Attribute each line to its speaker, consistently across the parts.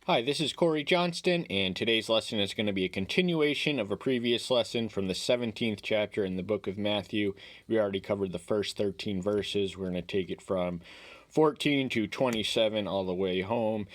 Speaker 1: Hi, this is Corey Johnston, and today's lesson is going to be a continuation of a previous lesson from the 17th chapter in the book of Matthew. We already covered the first 13 verses. We're going to take it from 14 to 27 all the way home.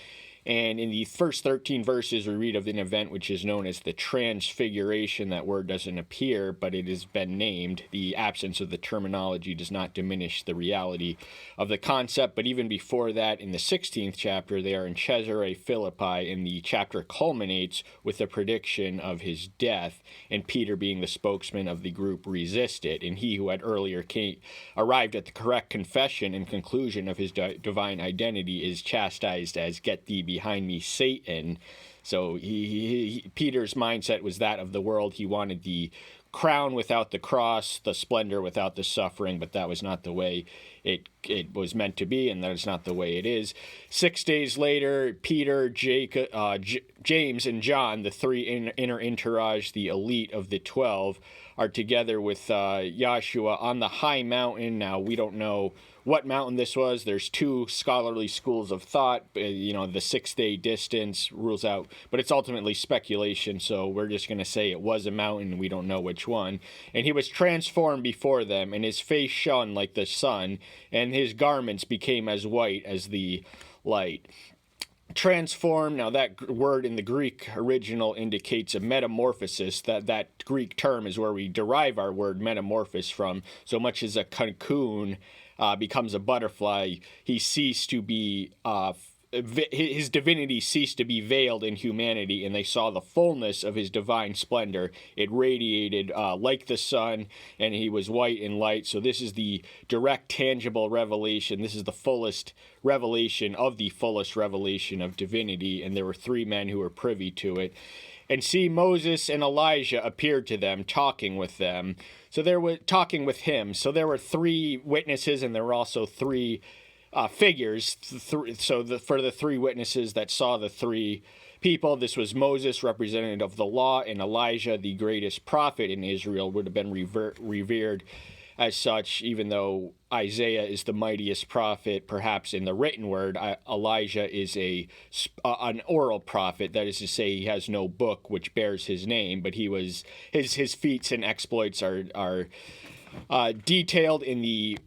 Speaker 1: And in the first 13 verses, we read of an event which is known as the Transfiguration. That word doesn't appear, but it has been named. The absence of the terminology does not diminish the reality of the concept. But even before that, in the 16th chapter, they are in Caesarea Philippi, and the chapter culminates with the prediction of his death, and Peter, being the spokesman of the group, resisted. And he who had earlier arrived at the correct confession and conclusion of his divine identity is chastised as, "Get thee behind me, Satan." So Peter's mindset was that of the world. He wanted the crown without the cross, the splendor without the suffering, but that was not the way it was meant to be, and that is not the way it is. 6 days later, Peter, James, and John, the three inner entourage, the elite of the 12, are together with Yahshua on the high mountain. Now, we don't know what mountain this was. There's two scholarly schools of thought. The 6-day distance rules out, but it's ultimately speculation, so we're just going to say it was a mountain. We don't know which one. And he was transformed before them, and his face shone like the sun, and his garments became as white as the light. Transform, now that word in the Greek original indicates a metamorphosis. That Greek term is where we derive our word metamorphosis from. So much as a cocoon becomes a butterfly, he ceased to be his divinity ceased to be veiled in humanity, and they saw the fullness of his divine splendor. It radiated like the sun, and he was white and light. So this is the direct, tangible revelation. This is the fullest revelation of the fullest revelation of divinity, and there were three men who were privy to it. And see, Moses and Elijah appeared to them, talking with them. So there were talking with him. So there were three witnesses, and there were also three figures. For the three witnesses that saw the three people, this was Moses, representative of the law, and Elijah, the greatest prophet in Israel, would have been revered as such, even though Isaiah is the mightiest prophet, perhaps in the written word. Elijah is an oral prophet. That is to say, he has no book which bears his name, but his feats and exploits are detailed in the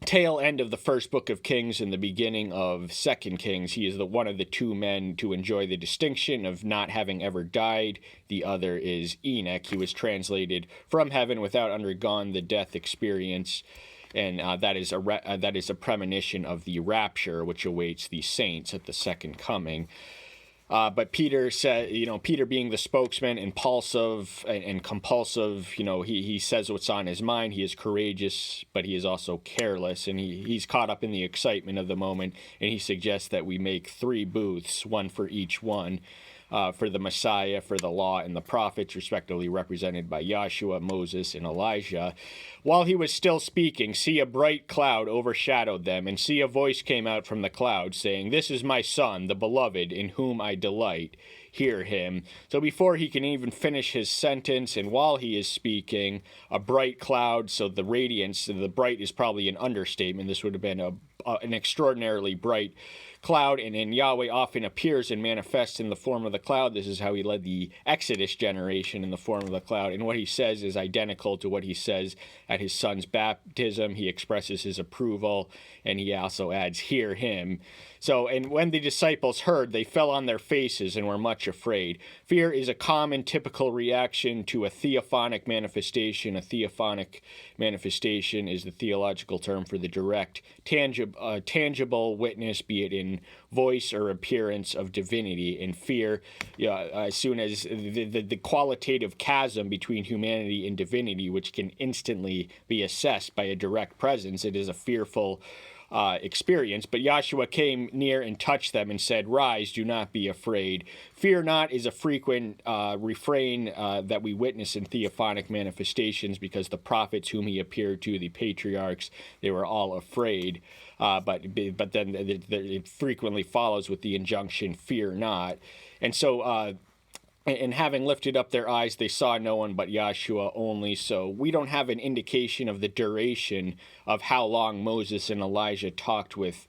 Speaker 1: tail end of the first book of Kings and the beginning of Second Kings. He is one of the two men to enjoy the distinction of not having ever died. The other is Enoch. He was translated from heaven without undergone the death experience, and that is a premonition of the rapture which awaits the saints at the second coming. But Peter said, Peter being the spokesman, impulsive and compulsive, he says what's on his mind. He is courageous, but he is also careless, and he's caught up in the excitement of the moment, and he suggests that we make three booths, one for each one, for the Messiah, for the law, and the prophets, respectively represented by Yahshua, Moses, and Elijah. While he was still speaking, see, a bright cloud overshadowed them, and see, a voice came out from the cloud, saying, "This is my Son, the beloved, in whom I delight. Hear him." So before he can even finish his sentence, and while he is speaking, a bright cloud, so the radiance, the bright is probably an understatement. This would have been an extraordinarily bright cloud, and Yahweh often appears and manifests in the form of the cloud. This is how he led the Exodus generation, in the form of the cloud, and what he says is identical to what he says at his son's baptism. He expresses his approval, and he also adds, "Hear him." So, and when the disciples heard, they fell on their faces and were much afraid. Fear is a common, typical reaction to a theophanic manifestation. A theophanic manifestation is the theological term for the direct, tangible witness, be it in voice or appearance, of divinity. And fear, as soon as the qualitative chasm between humanity and divinity, which can instantly be assessed by a direct presence, it is a fearful experience. But Yahshua came near and touched them and said, "Rise, do not be afraid." Fear not is a frequent refrain that we witness in theophanic manifestations, because the prophets whom he appeared to, the patriarchs, they were all afraid. But then it frequently follows with the injunction, "Fear not." And so and having lifted up their eyes, they saw no one but Yahshua only. So we don't have an indication of the duration of how long Moses and Elijah talked with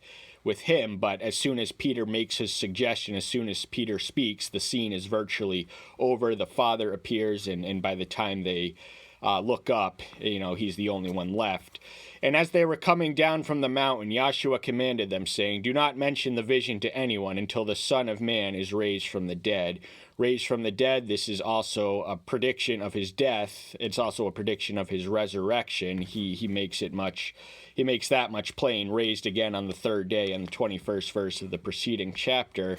Speaker 1: with him, but as soon as Peter makes his suggestion, as soon as Peter speaks, the scene is virtually over. The Father appears, and by the time they look up, he's the only one left. And as they were coming down from the mountain, Yahshua commanded them, saying, "Do not mention the vision to anyone until the Son of Man is raised from the dead." Raised from the dead, this is also a prediction of his death. It's also a prediction of his resurrection. He makes that much plain, raised again on the third day, in the 21st verse of the preceding chapter.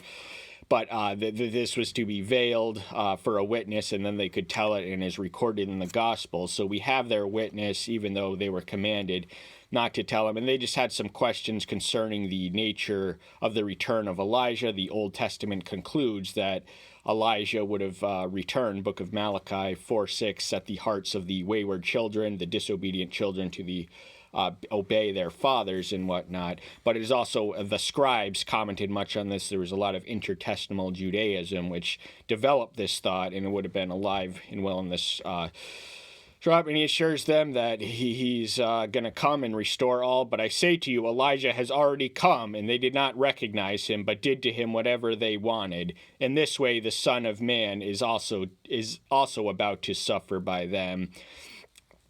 Speaker 1: But this was to be veiled for a witness, and then they could tell it, and is recorded in the Gospels. So we have their witness, even though they were commanded not to tell him. And they just had some questions concerning the nature of the return of Elijah. The Old Testament concludes that Elijah would have returned, Book of Malachi 4:6, set the hearts of the wayward children, the disobedient children, to obey their fathers and whatnot. But it is also, the scribes commented much on this. There was a lot of intertestamental Judaism which developed this thought, and it would have been alive and well in this drop. And he assures them that he's going to come and restore all. "But I say to you, Elijah has already come, and they did not recognize him, but did to him whatever they wanted. In this way the Son of Man is also about to suffer by them."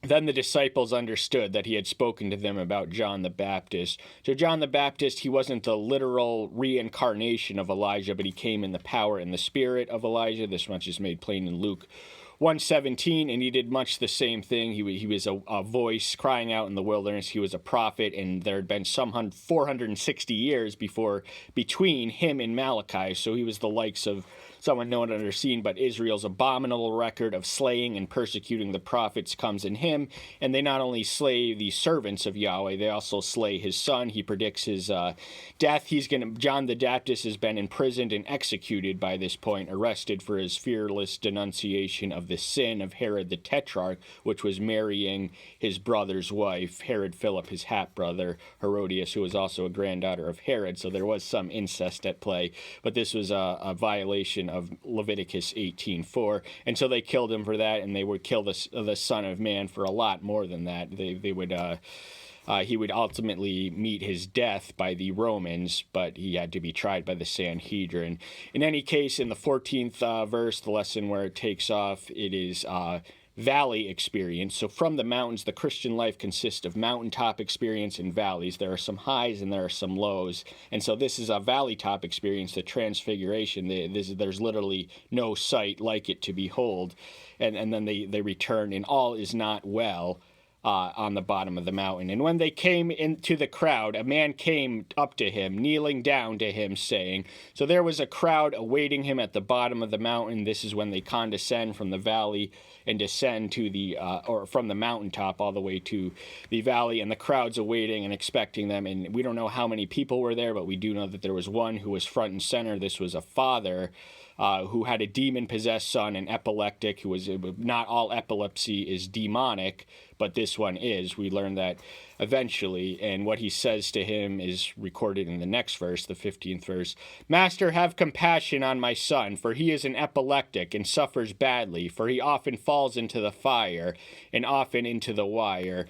Speaker 1: Then the disciples understood that he had spoken to them about John the Baptist. So John the Baptist, he wasn't the literal reincarnation of Elijah, but he came in the power and the spirit of Elijah. This much is made plain in Luke 1:17, and he did much the same thing. He was a voice crying out in the wilderness. He was a prophet, and there had been 460 years between him and Malachi. So he was the likes of someone known and underseen, but Israel's abominable record of slaying and persecuting the prophets comes in him. And they not only slay the servants of Yahweh, they also slay his son. He predicts his death. John the Baptist has been imprisoned and executed by this point, arrested for his fearless denunciation of the sin of Herod the Tetrarch, which was marrying his brother's wife, Herod Philip, his half-brother, Herodias, who was also a granddaughter of Herod. So there was some incest at play, but this was a violation of Leviticus 18:4, and so they killed him for that, and they would kill the Son of Man for a lot more than that. He would ultimately meet his death by the Romans, but he had to be tried by the Sanhedrin. In any case, in the 14th verse, the lesson where it takes off, it is valley experience. So from the mountains, the Christian life consists of mountaintop experience and valleys. There are some highs and there are some lows. And so this is a valley top experience, the transfiguration. There's literally no sight like it to behold. And then they return, and all is not well on the bottom of the mountain. And when they came into the crowd, a man came up to him, kneeling down to him, saying, so there was a crowd awaiting him at the bottom of the mountain. This is when they condescend from the valley and descend to or from the mountaintop all the way to the valley, and the crowd's awaiting and expecting them. And we don't know how many people were there, but we do know that there was one who was front and center. This was a father who had a demon-possessed son, an epileptic, who was, not all epilepsy is demonic, but this one is. We learn that eventually, and what he says to him is recorded in the next verse, the 15th verse. Master, have compassion on my son, for he is an epileptic and suffers badly, for he often falls into the fire and often into the water.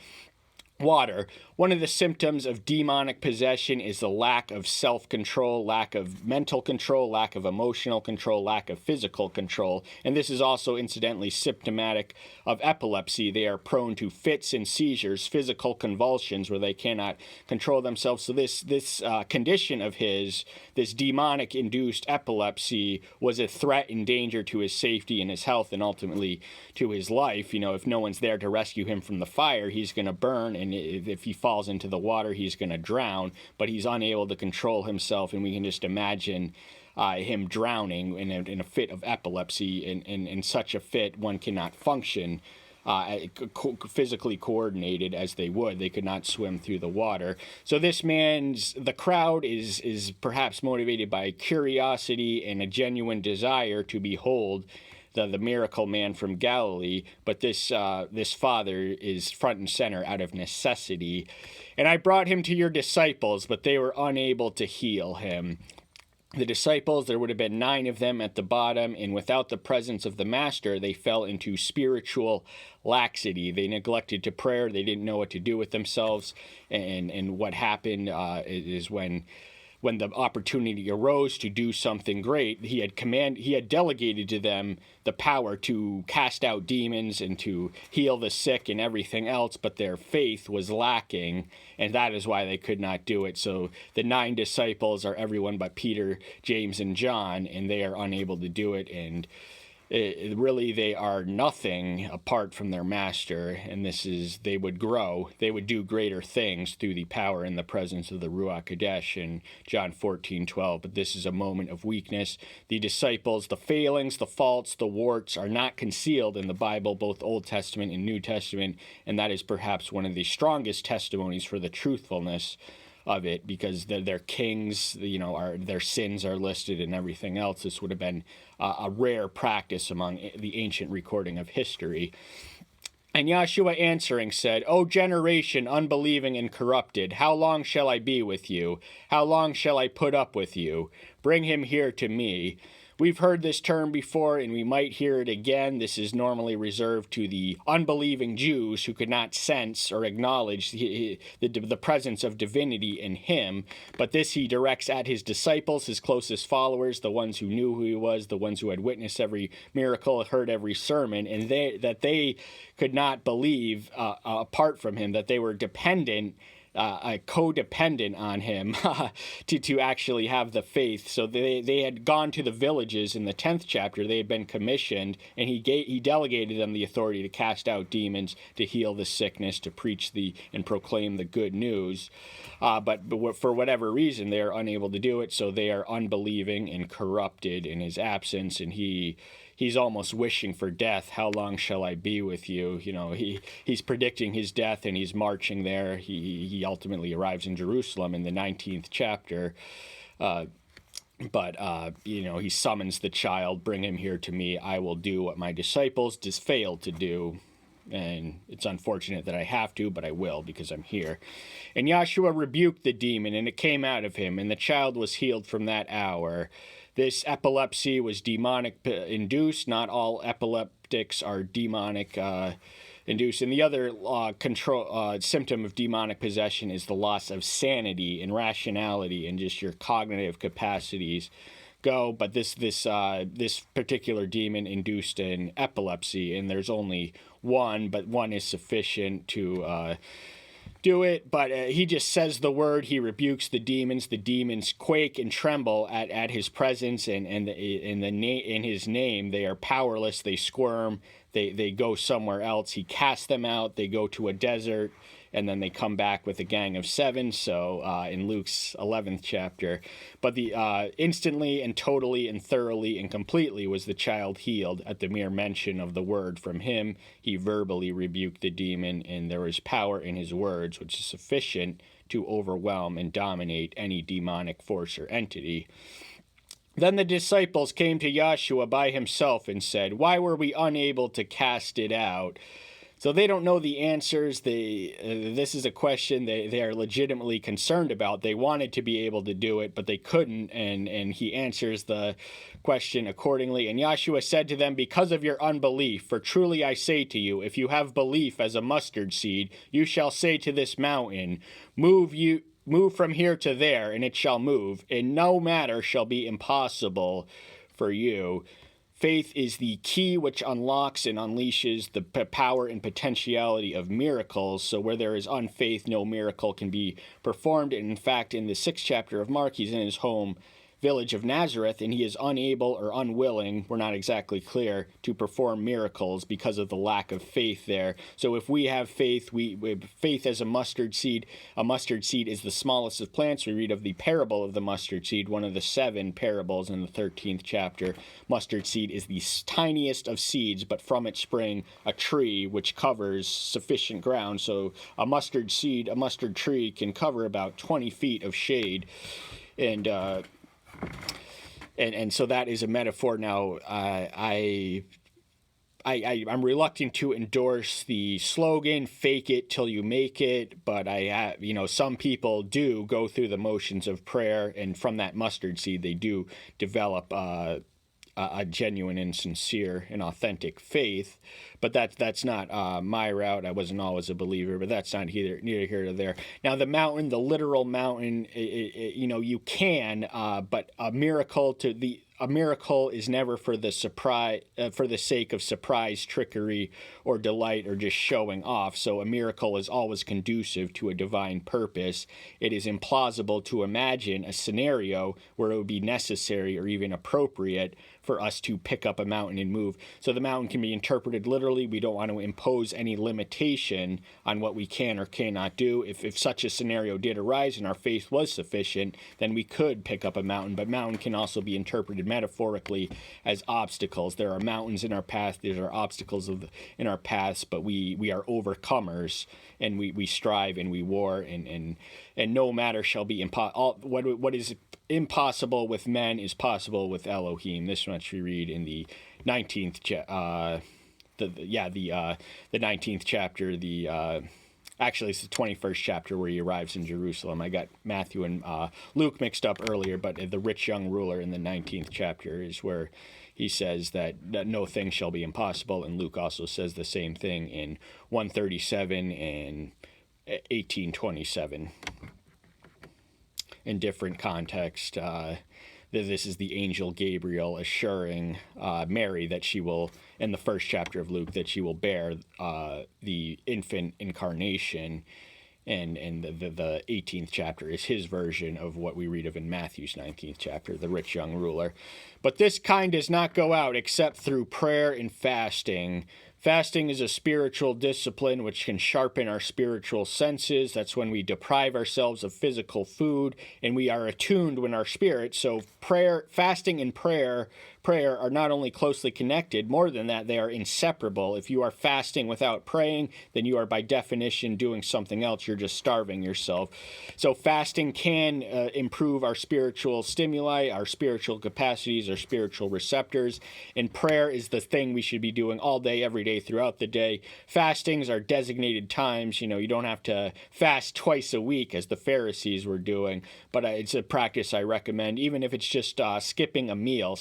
Speaker 1: One of the symptoms of demonic possession is the lack of self-control, lack of mental control, lack of emotional control, lack of physical control. And this is also incidentally symptomatic of epilepsy. They are prone to fits and seizures, physical convulsions where they cannot control themselves. So this condition of his, this demonic-induced epilepsy, was a threat and danger to his safety and his health, and ultimately to his life. You know, if no one's there to rescue him from the fire, he's going to burn, and if he falls into the water, he's going to drown. But he's unable to control himself, and we can just imagine him drowning in a fit of epilepsy. In such a fit, one cannot function physically coordinated as they would. They could not swim through the water. So the crowd is perhaps motivated by curiosity and a genuine desire to behold the miracle man from Galilee, but this father is front and center out of necessity. And I brought him to your disciples, but they were unable to heal him. The disciples, there would have been 9 of them at the bottom, and without the presence of the master, they fell into spiritual laxity. They neglected to prayer. They didn't know what to do with themselves. And what happened is when when the opportunity arose to do something great, he had delegated to them the power to cast out demons and to heal the sick and everything else, but their faith was lacking, and that is why they could not do it. So the 9 disciples are everyone but Peter, James, and John, and they are unable to do it, and really they are nothing apart from their master, and they would grow, they would do greater things through the power and the presence of the Ruach Kodesh in John 14:12. But this is a moment of weakness. The disciples, the failings, the faults, the warts are not concealed in the Bible, both Old Testament and New Testament, and that is perhaps one of the strongest testimonies for the truthfulness of it, because they're kings, their sins are listed and everything else. This would have been a rare practice among the ancient recording of history. And Yahshua answering said, O generation unbelieving and corrupted, how long shall I be with you? How long shall I put up with you? Bring him here to me. We've heard this term before, and we might hear it again. This is normally reserved to the unbelieving Jews who could not sense or acknowledge the presence of divinity in him. But this he directs at his disciples, his closest followers, the ones who knew who he was, the ones who had witnessed every miracle, heard every sermon, and they could not believe apart from him, that they were dependent, codependent on him to actually have the faith. So they had gone to the villages in the 10th chapter. They had been commissioned, and he delegated them the authority to cast out demons, to heal the sickness, to preach and proclaim the good news. But for whatever reason, they are unable to do it, so they are unbelieving and corrupted in his absence, and he's almost wishing for death. How long shall I be with you? He's predicting his death, and he's marching there. He ultimately arrives in Jerusalem in the 19th chapter. But he summons the child, bring him here to me. I will do what my disciples just failed to do. And it's unfortunate that I have to, but I will, because I'm here. And Yahshua rebuked the demon, and it came out of him, and the child was healed from that hour. This epilepsy was demonic induced. Not all epileptics are demonic induced. And the other symptom of demonic possession is the loss of sanity and rationality and just your cognitive capacities go. But this particular demon induced an epilepsy, and there's only one, but one is sufficient to do it. But he just says the word. He rebukes the demons. The demons quake and tremble at his presence, and in his name they are powerless. They squirm. They go somewhere else. He casts them out. They go to a desert, and then they come back with a gang of 7. So in Luke's 11th chapter, but instantly and totally and thoroughly and completely was the child healed at the mere mention of the word from him. He verbally rebuked the demon, and there was power in his words, which is sufficient to overwhelm and dominate any demonic force or entity. Then the disciples came to Yahshua by himself and said, Why were we unable to cast it out? So they don't know the answers. This is a question they are legitimately concerned about. They wanted to be able to do it, but they couldn't, and he answers the question accordingly. And Yahshua said to them, Because of your unbelief, for truly I say to you, if you have belief as a mustard seed, you shall say to this mountain, Move from here to there, and it shall move, and no matter shall be impossible for you. Faith is the key which unlocks and unleashes the power and potentiality of miracles. So where there is unfaith, no miracle can be performed. And in fact, in the 6th chapter of Mark, he's in his home village of Nazareth, and he is unable or unwilling, we're not exactly clear, to perform miracles because of the lack of faith there. So if we have faith, faith as a mustard seed is the smallest of plants. We read of the parable of the mustard seed, one of the 7 parables in the 13th chapter. Mustard seed is the tiniest of seeds, but from it spring a tree which covers sufficient ground. So a mustard tree can cover about 20 feet of shade. And so that is a metaphor. Now, I'm reluctant to endorse the slogan "fake it till you make it," but some people do go through the motions of prayer, and from that mustard seed, they do develop a genuine and sincere and authentic faith. But that's not my route. I wasn't always a believer, but that's not neither here nor there. Now, the mountain, the literal mountain, you can, but a miracle is never for the surprise, for the sake of surprise, trickery, or delight, or just showing off. So a miracle is always conducive to a divine purpose. It is implausible to imagine a scenario where it would be necessary or even appropriate for us to pick up a mountain and move. So the mountain can be interpreted literally. We don't want to impose any limitation on what we can or cannot do. If such a scenario did arise and our faith was sufficient, then we could pick up a mountain. But mountain can also be interpreted metaphorically as obstacles. There are mountains in our path. There are obstacles in our paths, but we are overcomers, and we strive and we war, and no matter shall be what is impossible with men is possible with Elohim. This much we read in the 19th the 19th chapter. Actually, it's the 21st chapter where he arrives in Jerusalem. I got Matthew and Luke mixed up earlier, but the rich young ruler in the 19th chapter is where he says that no thing shall be impossible, and Luke also says the same thing in 137 and 1827. In different context, this is the angel Gabriel assuring Mary that she will, in the first chapter of Luke, that she will bear the infant incarnation, and the 18th chapter is his version of what we read of in Matthew's 19th chapter, the rich young ruler. But this kind does not go out except through prayer and fasting. Fasting is a spiritual discipline which can sharpen our spiritual senses. That's when we deprive ourselves of physical food and we are attuned when our spirit. So fasting and prayer are not only closely connected, more than that, they are inseparable. If you are fasting without praying, then you are by definition doing something else. You're just starving yourself. So fasting can improve our spiritual stimuli, our spiritual capacities, our spiritual receptors. And prayer is the thing we should be doing all day, every day, throughout the day. Fastings are designated times. You don't have to fast twice a week as the Pharisees were doing, but it's a practice I recommend. Even if it's just skipping a meal,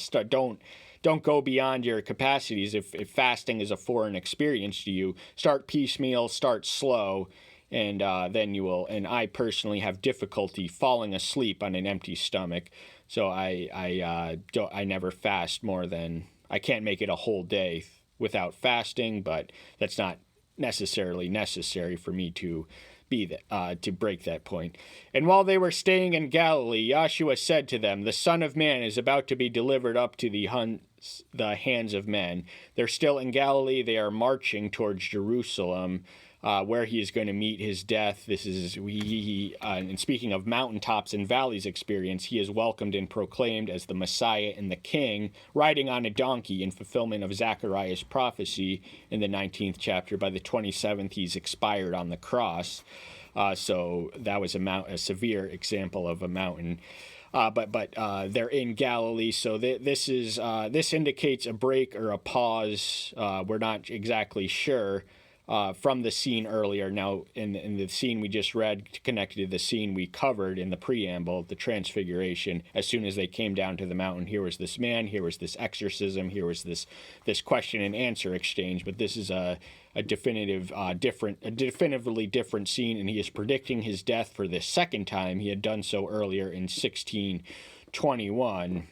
Speaker 1: don't go beyond your capacities. If fasting is a foreign experience to you, start piecemeal, start slow, and then you will. And I personally have difficulty falling asleep on an empty stomach, so I never fast more than, I can't make it a whole day without fasting, but that's not necessarily necessary for me to break that point. And while they were staying in Galilee, Yahshua said to them, "The Son of Man is about to be delivered up to the hands of men." They're still in Galilee. They are marching towards Jerusalem, where he is going to meet his death. This is, and speaking of mountaintops and valleys experience, he is welcomed and proclaimed as the Messiah and the King, riding on a donkey in fulfillment of Zechariah's prophecy in the 19th chapter. By the 27th, he's expired on the cross. So that was a severe example of a mountain. But they're in Galilee, so this indicates a break or a pause. We're not exactly sure. From the scene earlier. Now, in the scene we just read, connected to the scene we covered in the preamble, the transfiguration, as soon as they came down to the mountain, here was this man, here was this exorcism, here was this question and answer exchange. But this is a definitively different scene, and he is predicting his death for the second time. He had done so earlier in 1621,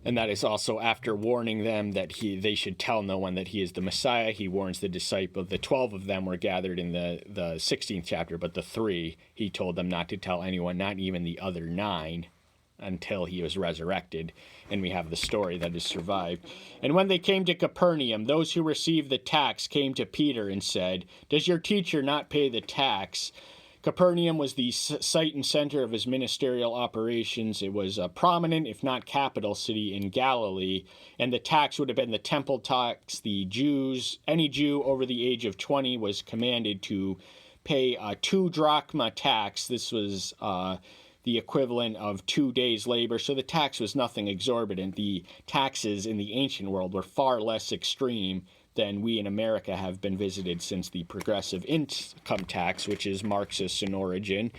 Speaker 1: and that is also after warning them that they should tell no one that he is the Messiah. He warns the disciples. The 12 of them were gathered in the 16th chapter, but the 3, he told them not to tell anyone, not even the other 9, until he was resurrected. And we have the story that has survived. And when they came to Capernaum, those who received the tax came to Peter and said, "Does your teacher not pay the tax?" Capernaum was the site and center of his ministerial operations. It was a prominent, if not capital, city in Galilee, and the tax would have been the temple tax. The Jews, any Jew over the age of 20 was commanded to pay a 2 drachma tax. This was the equivalent of 2 days' labor, so the tax was nothing exorbitant. The taxes in the ancient world were far less extreme than we in America have been visited since the progressive income tax, which is Marxist in origin.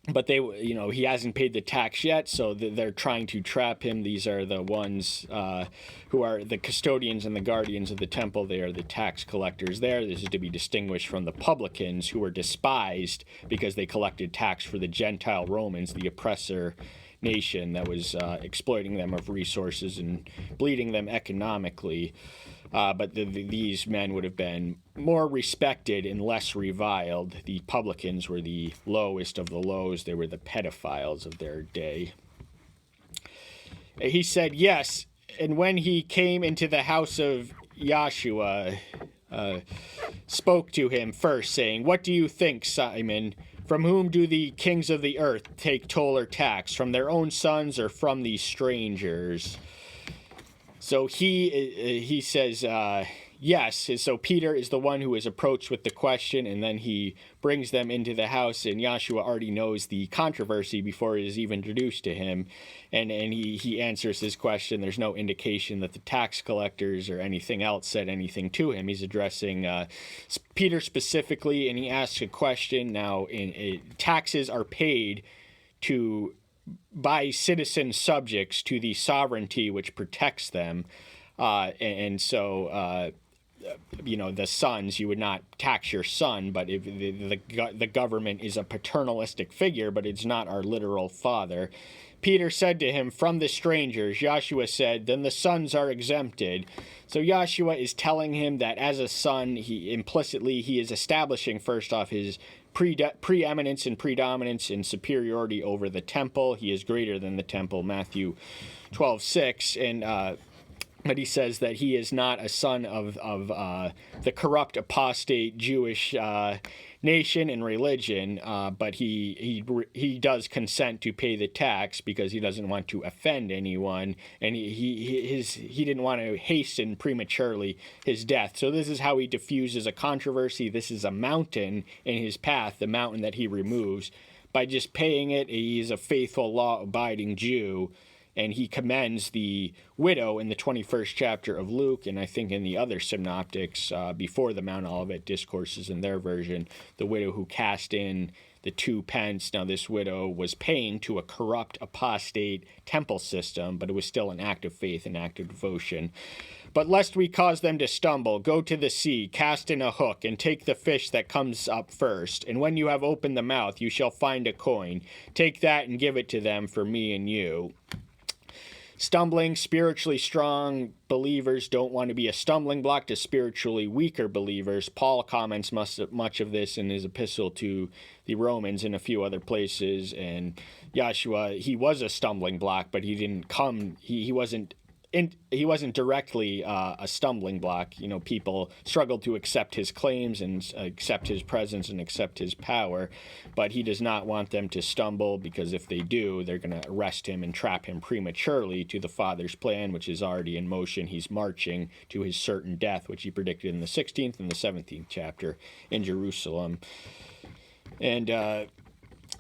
Speaker 1: but he hasn't paid the tax yet, so they're trying to trap him. These are the ones who are the custodians and the guardians of the temple. They are the tax collectors there. This is to be distinguished from the publicans, who were despised because they collected tax for the Gentile Romans, the oppressor nation that was exploiting them of resources and bleeding them economically. But these men would have been more respected and less reviled. The publicans were the lowest of the lows. They were the pedophiles of their day. He said, yes, and when he came into the house of Joshua, spoke to him first, saying, what do you think, Simon? From whom do the kings of the earth take toll or tax? From their own sons or from these strangers? So he says, yes. So Peter is the one who is approached with the question, and then he brings them into the house, and Joshua already knows the controversy before it is even introduced to him. And he answers his question. There's no indication that the tax collectors or anything else said anything to him. He's addressing Peter specifically, and he asks a question. Now, taxes are paid by citizen subjects to the sovereignty which protects them. So the sons, you would not tax your son, but if the government is a paternalistic figure, but it's not our literal father. Peter said to him, from the strangers. Joshua said, then the sons are exempted. So Joshua is telling him that as a son, he is establishing first off his preeminence and predominance and superiority over the temple. He is greater than the temple, Matthew 12:6, but he says that he is not a son of the corrupt apostate Jewish nation and religion, but he does consent to pay the tax because he doesn't want to offend anyone, and he didn't want to hasten prematurely his death. So this is how he diffuses a controversy. This is a mountain in his path, the mountain that he removes. By just paying it, he is a faithful, law-abiding Jew. And he commends the widow in the 21st chapter of Luke, and I think in the other synoptics before the Mount Olivet discourses in their version, the widow who cast in the 2 pence. Now, this widow was paying to a corrupt apostate temple system, but it was still an act of faith, an act of devotion. But lest we cause them to stumble, go to the sea, cast in a hook, and take the fish that comes up first. And when you have opened the mouth, you shall find a coin. Take that and give it to them for me and you. Stumbling, spiritually strong believers don't want to be a stumbling block to spiritually weaker believers. Paul comments much of this in his epistle to the Romans and a few other places. And Joshua, he was a stumbling block, but he didn't come. He wasn't directly a stumbling block. People struggled to accept his claims and accept his presence and accept his power, but he does not want them to stumble, because if they do, they're going to arrest him and trap him prematurely to the Father's plan, which is already in motion. He's marching to his certain death, which he predicted in the 16th and the 17th chapter in Jerusalem. And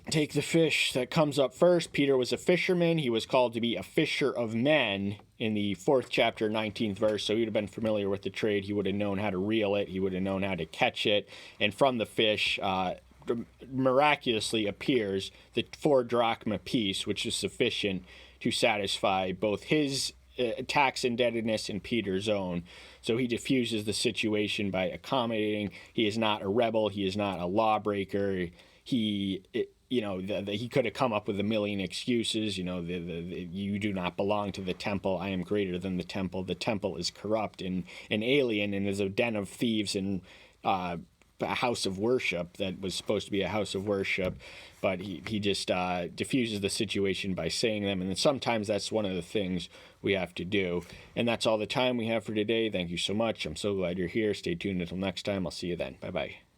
Speaker 1: take the fish that comes up first. Peter was a fisherman. He was called to be a fisher of men in the 4th chapter, 19th verse. So he would have been familiar with the trade. He would have known how to reel it. He would have known how to catch it. And from the fish, miraculously appears the 4 drachma piece, which is sufficient to satisfy both his tax indebtedness and Peter's own. So he diffuses the situation by accommodating. He is not a rebel. He is not a lawbreaker. He could have come up with a million excuses. You do not belong to the temple. I am greater than the temple. The temple is corrupt and an alien and is a den of thieves and a house of worship that was supposed to be a house of worship. But he just diffuses the situation by saying them. And sometimes that's one of the things we have to do. And that's all the time we have for today. Thank you so much. I'm so glad you're here. Stay tuned until next time. I'll see you then. Bye-bye.